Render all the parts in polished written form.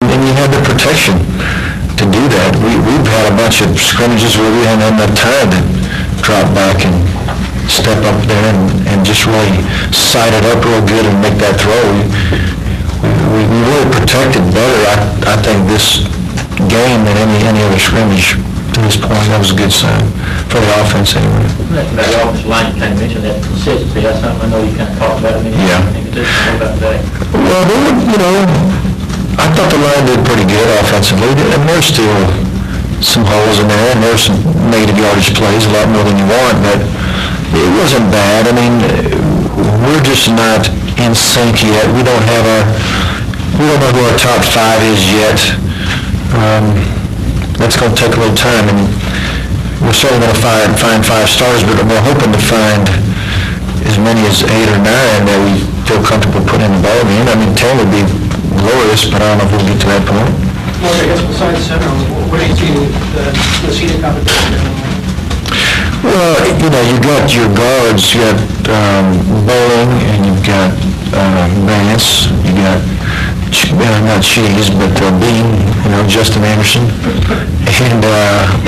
And you have the protection to do that. We've had a bunch of scrimmages where we haven't had enough time to drop back and step up there and just really sight it up real good and make that throw. We really protected better, I think, this game than any other scrimmage to this point. That was a good sign for the offense anyway. About the offensive line, you kind of mentioned that consistency. That's something I know you kind of talked about. Yeah. What about that? Well, they were, I thought the line did pretty good offensively, and there's still some holes in there, and there's some negative yardage plays, a lot more than you want, but it wasn't bad. I mean, we're just not in sync yet. We don't know who our top five is yet. That's going to take a little time, and we're certainly going to find five stars, but we're hoping to find as many as 8 or 9 that we feel comfortable putting in the ball game. I mean, 10 would be glorious, but I don't know if we'll get to that point. Well, I guess besides center, what do you see the seating competition? Well, you got your guards, you got Bowling, and you've got Vance, you got not Cheese, but Bean, Justin Anderson, and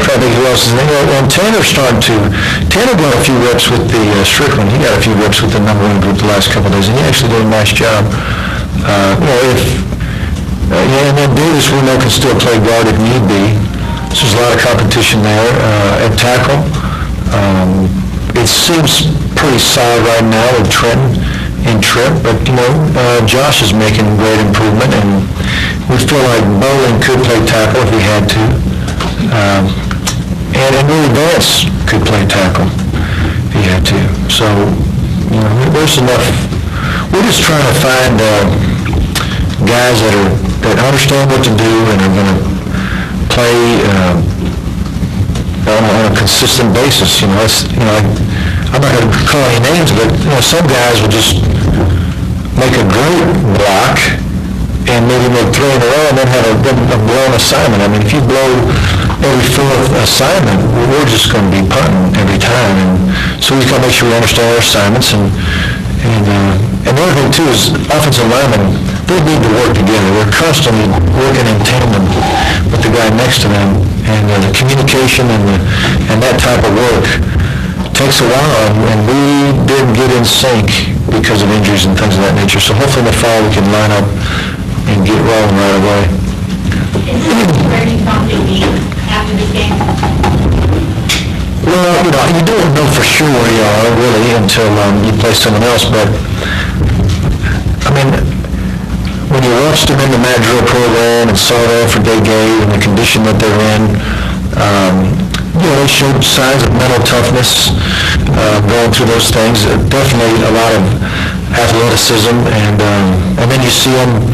probably who else is there? And Tanner got a few reps with the Strickland. He got a few reps with the number 1 group the last couple of days, and he actually did a nice job. And then Davis, we know, can still play guard if need be. So there's a lot of competition there. At tackle, it seems pretty solid right now with Trenton and Tripp, but Josh is making great improvement, and we feel like Bowling could play tackle if he had to. And really Vance could play tackle if he had to. So, there's enough. We're just trying to find guys that understand what to do and are going to play on a consistent basis. I'm not going to call any names, but some guys will just make a great block and maybe make 3 in a row and then have a blown assignment. I mean, if you blow every 4th assignment, we're just going to be punting every time. And so we've got to make sure we understand our assignments. And the other thing too is offensive linemen, they need to work together. They're constantly working in tandem with the guy next to them, and the communication and that type of work takes a while, and we didn't get in sync because of injuries and things of that nature. So hopefully in the fall we can line up and get rolling right away. Is this where you thought they'd be after this game? Well, you don't know for sure where you are, really, until you play someone else, but, I mean, when you watched them in the Matt Drill program and saw them for day game and the condition that they're in, they showed signs of mental toughness going through those things. Definitely a lot of athleticism, and then you see them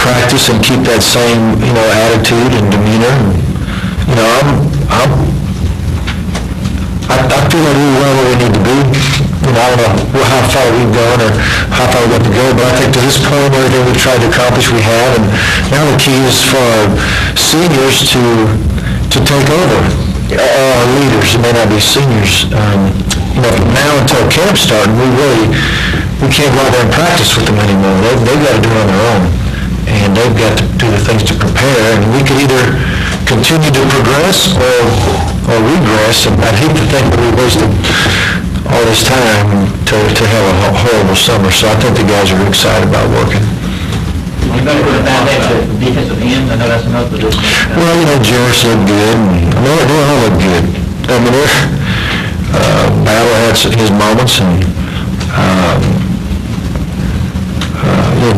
practice and keep that same attitude and demeanor. I feel like we're right where we need to be. I don't know how far we've gone or how far we've got to go, but I think to this point, everything we've tried to accomplish, we have, and now the key is for our seniors to take over. Our leaders, it may not be seniors. From now until camp starting, we can't go out there and practice with them anymore. They've got to do it on their own, and they've got to do the things to prepare, and we could either continue to progress or regress, and I'd hate to think that we wasted all this time to have a horrible summer. So I think the guys are excited about working. You're going to put a bad day with the defensive end. I know that's another position. Well, Jarrett's looked good, and they all look good. I mean, Battle had his moments, and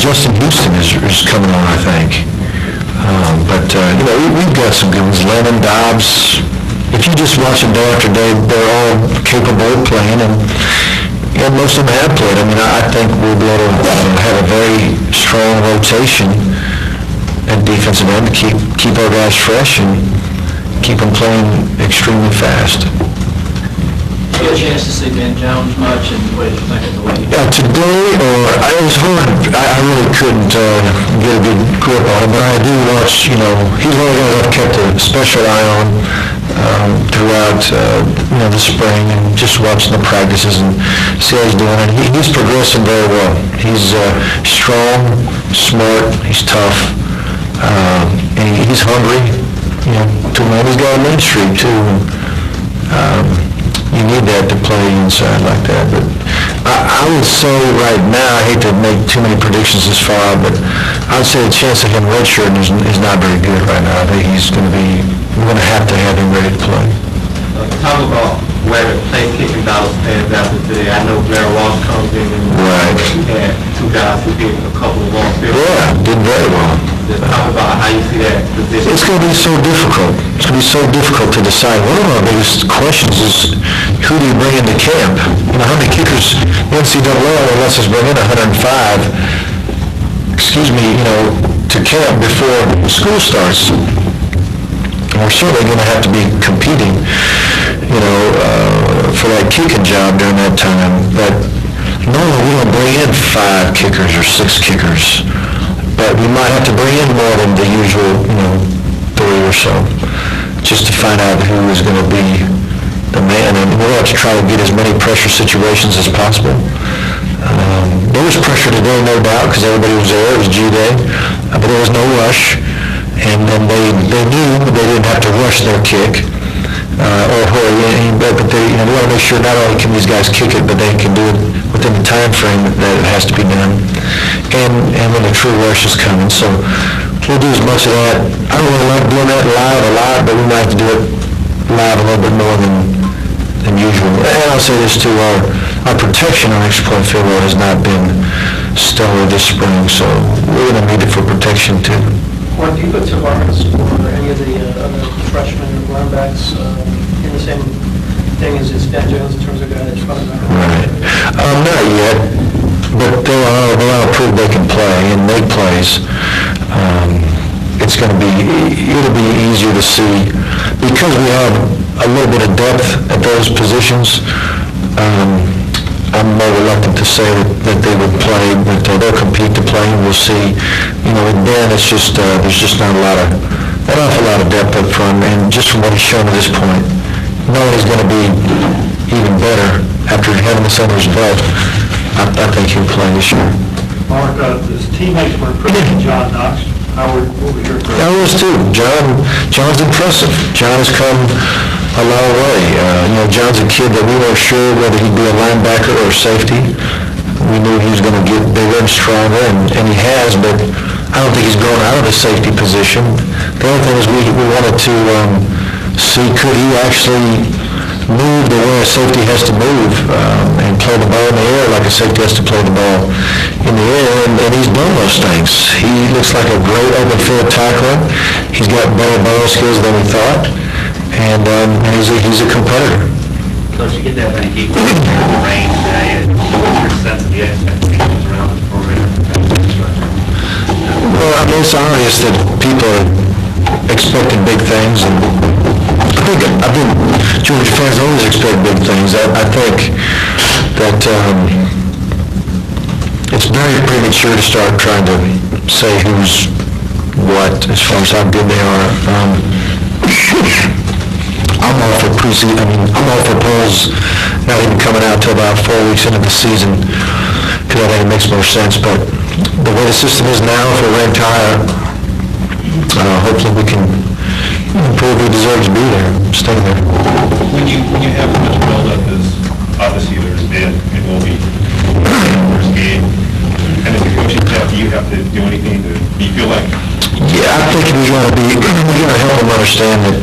Justin Houston is coming on, I think. But we've got some good ones. Lennon, Dobbs. If you just watch them day after day, they're all capable of playing, and most of them have played. I mean, I think we'll be able to have a very strong rotation at defensive end to keep our guys fresh and keep them playing extremely fast. Did you get a chance to see Ben Jones much, and what did you think of the way he did? Today, it was hard. I really couldn't get a good grip on him, but I do watch, he's one of the guys I've kept a special eye on throughout, the spring, and just watching the practices and see how he's doing. And he's progressing very well. He's strong, smart, he's tough. he's hungry, he's got a Main Street too. You need that to play inside like that, but I would say right now, I hate to make too many predictions this far, but I would say the chance of him redshirting is not very good right now. I think we're going to have him ready to play. Talk about where the place kicking dollars stands after today. I know Blair Walsh comes in and Right. he had two guys who did a couple of long field. Yeah, did very well. Just talk about how you see that position. It's going to be so difficult. It's going to be so difficult to decide. One of our biggest questions is, who do you bring into camp? How many kickers, the NCAA lets us bring in 105, to camp before school starts. And we're certainly going to have to be competing, for that kicking job during that time. But normally we don't bring in 5 kickers or 6 kickers. But we might have to bring in more than the usual, 3 or so, just to find out who is going to be the man. And we'll have to try to get as many pressure situations as possible. There was pressure today, no doubt, because everybody was there. It was G-Day. But there was no rush. And then they knew they didn't have to rush their kick or hurry. But they want to make sure not only can these guys kick it, but they can do it within the time frame that it has to be done. And when the true rush is coming. So we'll do as much of that. I don't really like doing that live a lot, but we might have to do it live a little bit more than usual. And I'll say this too, our protection on extra point field goal has not been stellar this spring, so we're going to need it for protection too. Or do you put Tavares or any of the other freshmen or runbacks in the same thing as Ben Jones in terms of guy that's running back? Right. Not yet, but they'll all prove they can play and make plays. It'll be easier to see because we have a little bit of depth at those positions. I'm more reluctant to say that they would play, but they'll compete to play, and we'll see. With Ben, it's just there's just not an awful lot of depth up front, and just from what he's shown to this point, knowing he's going to be even better after having this under his belt, I think he'll play this year. Mark, his teammates were impressed. John Knox, what was your impression? I was too. John's impressive. John has come a long way. John's a kid that we weren't sure whether he'd be a linebacker or safety. We knew he was going to get bigger and stronger, and he has, but I don't think he's grown out of the safety position. The other thing is we wanted to see, could he actually move the way a safety has to move and play the ball in the air like a safety has to play the ball in the air, and he's done those things. He looks like a great open field tackler. He's got better ball skills than we thought, and he's a competitor. So to get that many people in the range today, what's your sense of the expectations around the program? Well, it's obvious that people are expecting big things, and I think Georgia fans always expect big things. I think that it's very premature to start trying to say who's what as far as how good they are. I'm all for preseason. I'm all for polls not even coming out till about 4 weeks into the season, because I think it makes more sense. But the way the system is now, if we're ranked higher, hopefully we can prove we deserve to be there, stay there. When you have as much build-up as obviously there's been, it will be first game, and as a coaching staff, do you have to do anything do you feel like? Yeah, I think we got to help them understand that.